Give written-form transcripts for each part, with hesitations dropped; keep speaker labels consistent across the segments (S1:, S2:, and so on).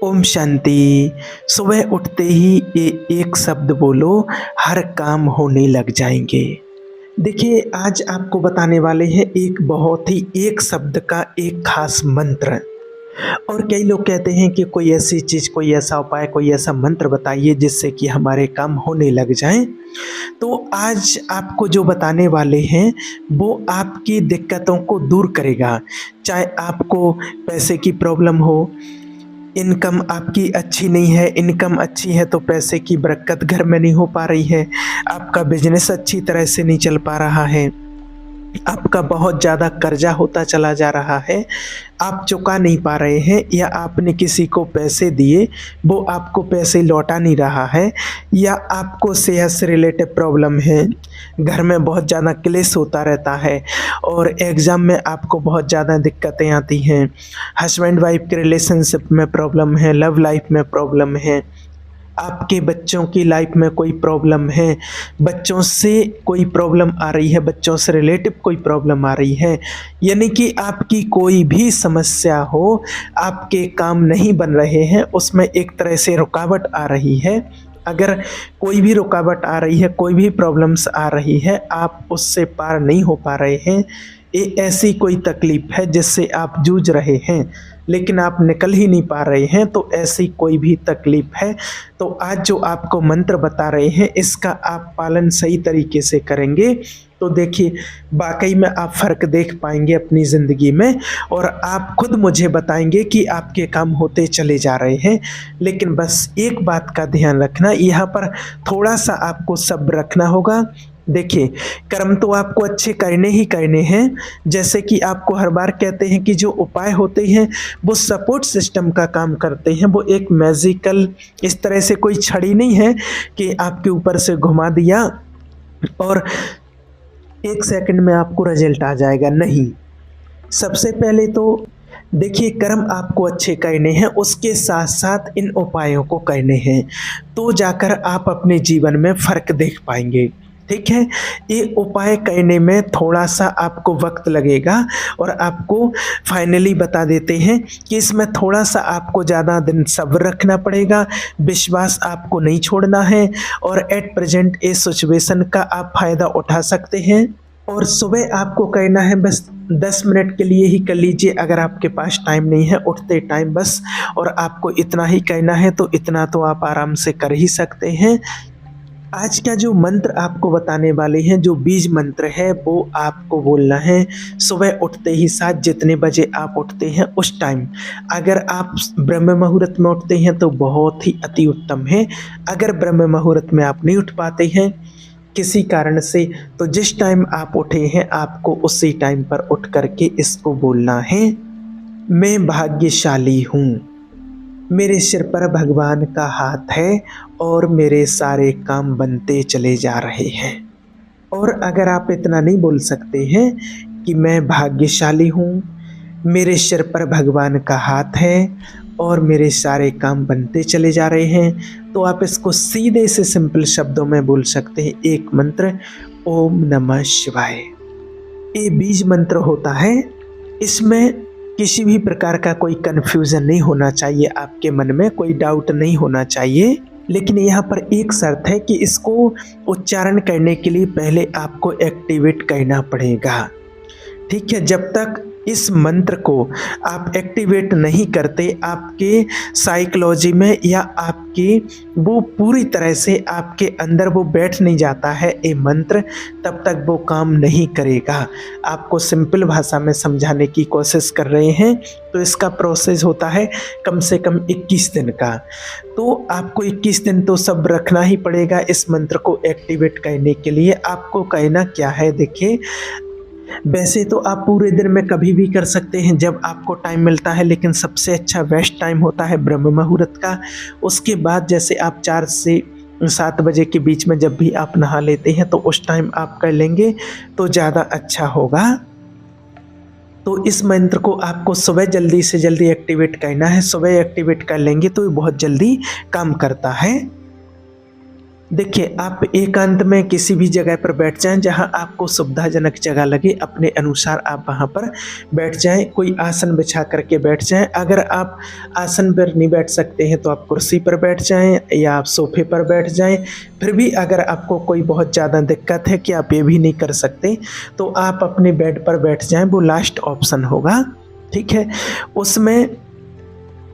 S1: ओम शांति। सुबह उठते ही ये एक शब्द बोलो, हर काम होने लग जाएंगे। देखिए, आज आपको बताने वाले हैं एक बहुत ही एक शब्द का एक खास मंत्र। और कई लोग कहते हैं कि कोई ऐसी चीज़, कोई ऐसा उपाय, कोई ऐसा मंत्र बताइए जिससे कि हमारे काम होने लग जाएं। तो आज आपको जो बताने वाले हैं वो आपकी दिक्कतों को दूर करेगा। चाहे आपको पैसे की प्रॉब्लम हो, इनकम आपकी अच्छी नहीं है, इनकम अच्छी है तो पैसे की बरकत घर में नहीं हो पा रही है, आपका बिजनेस अच्छी तरह से नहीं चल पा रहा है, आपका बहुत ज़्यादा कर्जा होता चला जा रहा है, आप चुका नहीं पा रहे हैं, या आपने किसी को पैसे दिए वो आपको पैसे लौटा नहीं रहा है, या आपको सेहत से रिलेटेड प्रॉब्लम है, घर में बहुत ज़्यादा क्लेश होता रहता है और एग्ज़ाम में आपको बहुत ज़्यादा दिक्कतें आती हैं, हस्बैंड वाइफ के रिलेशनशिप में प्रॉब्लम है, लव लाइफ में प्रॉब्लम है, आपके बच्चों की लाइफ में कोई प्रॉब्लम है, बच्चों से कोई प्रॉब्लम आ रही है, बच्चों से रिलेटिव कोई प्रॉब्लम आ रही है, यानी कि आपकी कोई भी समस्या हो, आपके काम नहीं बन रहे हैं, उसमें एक तरह से रुकावट आ रही है। अगर कोई भी रुकावट आ रही है, कोई भी प्रॉब्लम्स आ रही है, आप उससे पार नहीं हो पा रहे हैं, ये ऐसी कोई तकलीफ़ है जिससे आप जूझ रहे हैं लेकिन आप निकल ही नहीं पा रहे हैं, तो ऐसी कोई भी तकलीफ़ है तो आज जो आपको मंत्र बता रहे हैं इसका आप पालन सही तरीके से करेंगे तो देखिए वाकई में आप फ़र्क देख पाएंगे अपनी ज़िंदगी में और आप खुद मुझे बताएंगे कि आपके काम होते चले जा रहे हैं। लेकिन बस एक बात का ध्यान रखना, यहाँ पर थोड़ा सा आपको सब्र रखना होगा। देखिए, कर्म तो आपको अच्छे करने ही करने हैं। जैसे कि आपको हर बार कहते हैं कि जो उपाय होते हैं वो सपोर्ट सिस्टम का काम करते हैं, वो एक मैजिकल इस तरह से कोई छड़ी नहीं है कि आपके ऊपर से घुमा दिया और 1 सेकंड में आपको रिजल्ट आ जाएगा, नहीं। सबसे पहले तो देखिए, कर्म आपको अच्छे करने हैं, उसके साथ-साथ इन उपायों को करने हैं, तो जाकर आप अपने जीवन में फ़र्क देख पाएँगे, ठीक है? ये उपाय करने में थोड़ा-सा आपको वक़्त लगेगा और आपको फाइनली बता देते हैं कि इसमें थोड़ा-सा आपको ज़्यादा दिन सब्र रखना पड़ेगा, विश्वास आपको नहीं छोड़ना है और एट प्रेज़ेंट इस सिचुएशन का आप फ़ायदा उठा सकते हैं। और सुबह आपको करना है बस 10 मिनट के लिए ही कर लीजिए, अगर आपके पास टाइम नहीं है उठते टाइम बस, और आपको इतना ही करना है तो इतना तो आप आराम से कर ही सकते हैं। आज का जो मंत्र आपको बताने वाले हैं, जो बीज मंत्र है, वो आपको बोलना है सुबह उठते ही साथ, जितने बजे आप उठते हैं उस टाइम। अगर आप ब्रह्म मुहूर्त में उठते हैं तो बहुत ही अति उत्तम है। अगर ब्रह्म मुहूर्त में आप नहीं उठ पाते हैं किसी कारण से, तो जिस टाइम आप उठे हैं आपको उसी टाइम पर उठ करके इसको बोलना है, मैं भाग्यशाली हूँ, मेरे सिर पर भगवान का हाथ है और मेरे सारे काम बनते चले जा रहे हैं। और अगर आप इतना नहीं बोल सकते हैं कि मैं भाग्यशाली हूँ, मेरे सिर पर भगवान का हाथ है और मेरे सारे काम बनते चले जा रहे हैं, तो आप इसको सीधे से सिंपल शब्दों में बोल सकते हैं, एक मंत्र, ओम नमः शिवाय। ये बीज मंत्र होता है, इसमें किसी भी प्रकार का कोई कन्फ्यूज़न नहीं होना चाहिए, आपके मन में कोई डाउट नहीं होना चाहिए। लेकिन यहाँ पर एक शर्त है कि इसको उच्चारण करने के लिए पहले आपको एक्टिवेट करना पड़ेगा, ठीक है? जब तक इस मंत्र को आप एक्टिवेट नहीं करते, आपके साइकोलॉजी में या आपकी वो पूरी तरह से आपके अंदर वो बैठ नहीं जाता है ये मंत्र, तब तक वो काम नहीं करेगा। आपको सिंपल भाषा में समझाने की कोशिश कर रहे हैं, तो इसका प्रोसेस होता है कम से कम 21 दिन का। तो आपको 21 दिन तो सब्र रखना ही पड़ेगा इस मंत्र को एक्टिवेट करने के लिए। आपको कहना क्या है, देखिए, वैसे तो आप पूरे दिन में कभी भी कर सकते हैं जब आपको टाइम मिलता है, लेकिन सबसे अच्छा बेस्ट टाइम होता है ब्रह्म मुहूर्त का। उसके बाद जैसे आप 4 से 7 बजे के बीच में जब भी आप नहा लेते हैं तो उस टाइम आप कर लेंगे तो ज़्यादा अच्छा होगा। तो इस मंत्र को आपको सुबह जल्दी से जल्दी एक्टिवेट करना है। सुबह एक्टिवेट कर लेंगे तो ये बहुत जल्दी काम करता है। देखिए, आप एकांत में किसी भी जगह पर बैठ जाएँ जहाँ आपको सुविधाजनक जगह लगे, अपने अनुसार आप वहाँ पर बैठ जाएँ। कोई आसन बिछा कर के बैठ जाएँ। अगर आप आसन पर नहीं बैठ सकते हैं तो आप कुर्सी पर बैठ जाएँ या आप सोफ़े पर बैठ जाएँ। फिर भी अगर आपको कोई बहुत ज़्यादा दिक्कत है कि आप ये भी नहीं कर सकते, तो आप अपने बेड पर बैठ जाएँ, वो लास्ट ऑप्शन होगा, ठीक है? उसमें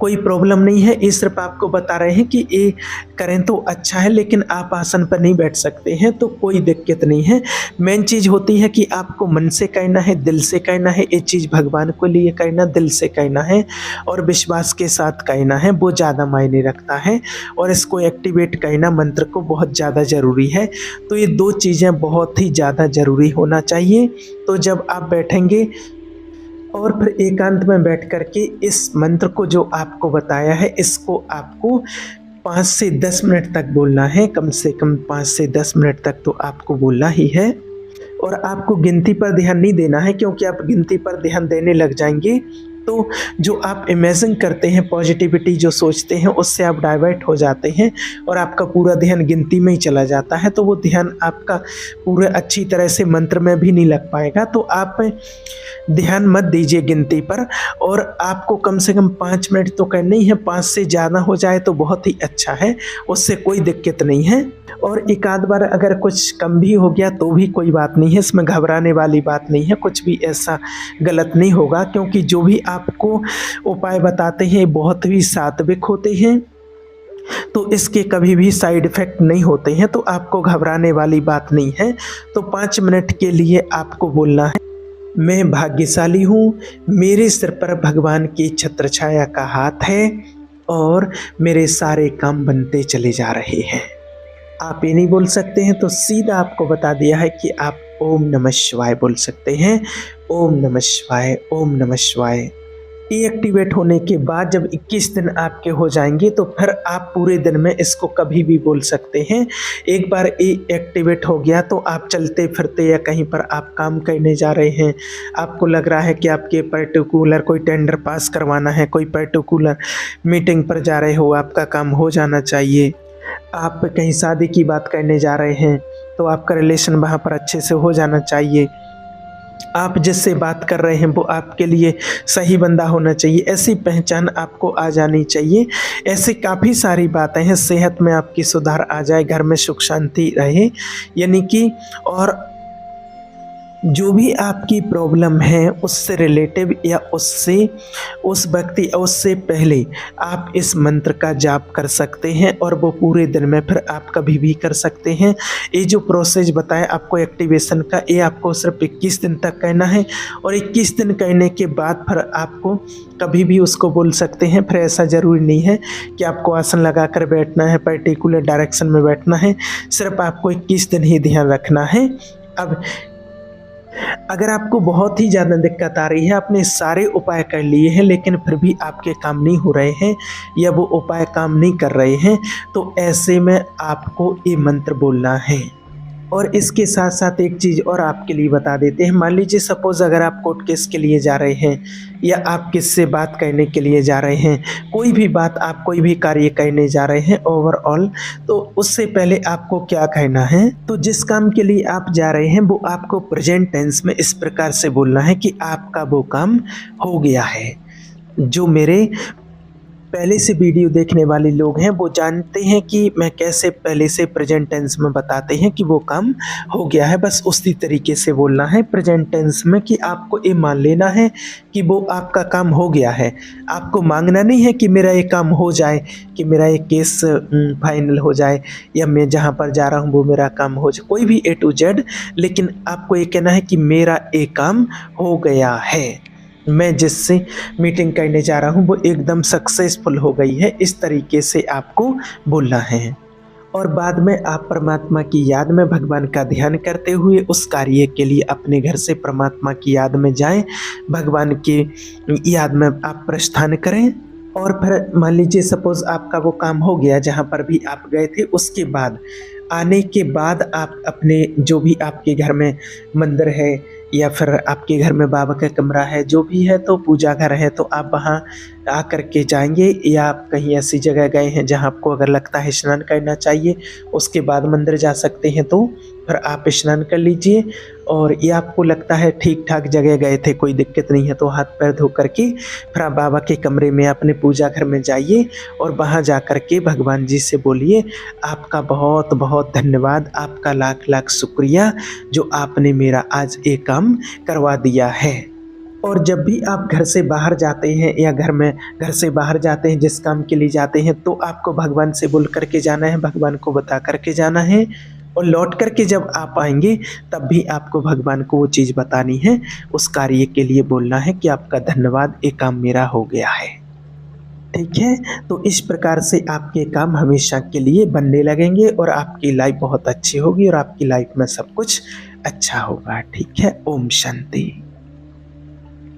S1: कोई प्रॉब्लम नहीं है, ये सिर्फ़ आपको बता रहे हैं कि ये करें तो अच्छा है, लेकिन आप आसन पर नहीं बैठ सकते हैं तो कोई दिक्कत नहीं है। मेन चीज़ होती है कि आपको मन से कहना है, दिल से कहना है, ये चीज़ भगवान को लिए कहना, दिल से कहना है और विश्वास के साथ कहना है, वो ज़्यादा मायने रखता है। और इसको एक्टिवेट कहना मंत्र को बहुत ज़्यादा ज़रूरी है। तो ये 2 चीज़ें बहुत ही ज़्यादा ज़रूरी होना चाहिए। तो जब आप बैठेंगे और फिर एकांत में बैठ कर के इस मंत्र को जो आपको बताया है, इसको आपको 5 से 10 मिनट तक बोलना है। कम से कम 5 से 10 मिनट तक तो आपको बोलना ही है। और आपको गिनती पर ध्यान नहीं देना है, क्योंकि आप गिनती पर ध्यान देने लग जाएंगे तो जो आप इमेजिन करते हैं, पॉजिटिविटी जो सोचते हैं, उससे आप डाइवर्ट हो जाते हैं और आपका पूरा ध्यान गिनती में ही चला जाता है। तो वो ध्यान आपका पूरा अच्छी तरह से मंत्र में भी नहीं लग पाएगा। तो आप ध्यान मत दीजिए गिनती पर, और आपको कम से कम 5 मिनट तो करना ही है। 5 से ज़्यादा हो जाए तो बहुत ही अच्छा है, उससे कोई दिक्कत नहीं है। और एक आध बार अगर कुछ कम भी हो गया तो भी कोई बात नहीं है, इसमें घबराने वाली बात नहीं है, कुछ भी ऐसा गलत नहीं होगा, क्योंकि जो भी आपको उपाय बताते हैं बहुत ही सात्विक होते हैं, तो इसके कभी भी साइड इफ़ेक्ट नहीं होते हैं, तो आपको घबराने वाली बात नहीं है। तो 5 मिनट के लिए आपको बोलना है, मैं भाग्यशाली हूँ, मेरे सिर पर भगवान की छत्र छाया का हाथ है और मेरे सारे काम बनते चले जा रहे हैं। आप ये नहीं बोल सकते हैं तो सीधा आपको बता दिया है कि आप ओम नमः शिवाय बोल सकते हैं। ओम नमः शिवाय, ओम नमः शिवाय। ये एक्टिवेट होने के बाद जब 21 दिन आपके हो जाएंगे तो फिर आप पूरे दिन में इसको कभी भी बोल सकते हैं। एक बार ये एक्टिवेट हो गया तो आप चलते फिरते या कहीं पर आप काम करने जा रहे हैं, आपको लग रहा है कि आपके पर्टिकुलर कोई टेंडर पास करवाना है, कोई पर्टिकुलर मीटिंग पर जा रहे हो, आपका काम हो जाना चाहिए, आप कहीं शादी की बात करने जा रहे हैं तो आपका रिलेशन वहाँ पर अच्छे से हो जाना चाहिए, आप जिससे बात कर रहे हैं वो आपके लिए सही बंदा होना चाहिए, ऐसी पहचान आपको आ जानी चाहिए। ऐसी काफ़ी सारी बातें हैं, सेहत में आपकी सुधार आ जाए, घर में सुख शांति रहे, यानी कि और जो भी आपकी प्रॉब्लम है उससे रिलेटिव या उससे उस व्यक्ति उससे पहले आप इस मंत्र का जाप कर सकते हैं और वो पूरे दिन में फिर आप कभी भी कर सकते हैं। ये जो प्रोसेस बताया आपको एक्टिवेशन का, ये आपको सिर्फ 21 दिन तक करना है और 21 दिन करने के बाद फिर आपको कभी भी उसको बोल सकते हैं। फिर ऐसा ज़रूरी नहीं है कि आपको आसन लगा कर बैठना है, पर्टिकुलर डायरेक्शन में बैठना है, सिर्फ आपको 21 दिन ही ध्यान रखना है। अब अगर आपको बहुत ही ज़्यादा दिक्कत आ रही है, आपने सारे उपाय कर लिए हैं लेकिन फिर भी आपके काम नहीं हो रहे हैं या वो उपाय काम नहीं कर रहे हैं, तो ऐसे में आपको ये मंत्र बोलना है। और इसके साथ साथ एक चीज़ और आपके लिए बता देते हैं। मान लीजिए सपोज़ अगर आप कोर्ट केस के लिए जा रहे हैं या आप किससे बात करने के लिए जा रहे हैं, कोई भी बात आप कोई भी कार्य करने जा रहे हैं ओवरऑल, तो उससे पहले आपको क्या कहना है, तो जिस काम के लिए आप जा रहे हैं वो आपको प्रेजेंट टेंस में इस प्रकार से बोलना है कि आपका वो काम हो गया है। जो मेरे पहले से वीडियो देखने वाले लोग हैं वो जानते हैं कि मैं कैसे पहले से प्रेजेंट टेंस में बताते हैं कि वो काम हो गया है, बस उसी तरीके से बोलना है प्रेजेंट टेंस में कि आपको ये मान लेना है कि वो आपका काम हो गया है। आपको मांगना नहीं है कि मेरा ये काम हो जाए, कि मेरा ये केस फाइनल हो जाए या मैं जहाँ पर जा रहा हूँ वो मेरा काम हो जाए, कोई भी A to Z, लेकिन आपको ये कहना है कि मेरा ये काम हो गया है, मैं जिससे मीटिंग करने जा रहा हूँ वो एकदम सक्सेसफुल हो गई है। इस तरीके से आपको बोलना है। और बाद में आप परमात्मा की याद में भगवान का ध्यान करते हुए उस कार्य के लिए अपने घर से परमात्मा की याद में जाएं, भगवान की याद में आप प्रस्थान करें। और फिर मान लीजिए सपोज़ आपका वो काम हो गया जहाँ पर भी आप गए थे, उसके बाद आने के बाद आप अपने जो भी आपके घर में मंदिर है या फिर आपके घर में बाबा का कमरा है, जो भी है, तो पूजा घर है, तो आप वहाँ आकर के जाएँगे, या आप कहीं ऐसी जगह गए हैं जहाँ आपको अगर लगता है स्नान करना चाहिए, उसके बाद मंदिर जा सकते हैं तो फिर आप स्नान कर लीजिए। और ये आपको लगता है ठीक-ठाक जगह गए थे, कोई दिक्कत नहीं है, तो हाथ-पैर धो कर के फिर आप बाबा के कमरे में अपने पूजा घर में जाइए और वहाँ जा कर के भगवान जी से बोलिए, आपका बहुत-बहुत धन्यवाद, आपका लाख-लाख शुक्रिया जो आपने मेरा आज ये काम करवा दिया है। और जब भी आप घर से बाहर जाते हैं या घर से बाहर जाते हैं, जिस काम के लिए जाते हैं, तो आपको भगवान से बोल कर के जाना है, भगवान को बता कर के जाना है। और लौट कर के जब आप आएँगे, तब भी आपको भगवान को वो चीज़ बतानी है, उस कार्य के लिए बोलना है कि आपका धन्यवाद, ये काम मेरा हो गया है। ठीक है? तो इस प्रकार से आपके काम हमेशा के लिए बनने लगेंगे और आपकी लाइफ़ बहुत अच्छी होगी और आपकी लाइफ़ में सब कुछ अच्छा होगा। ठीक है? ओम शांति।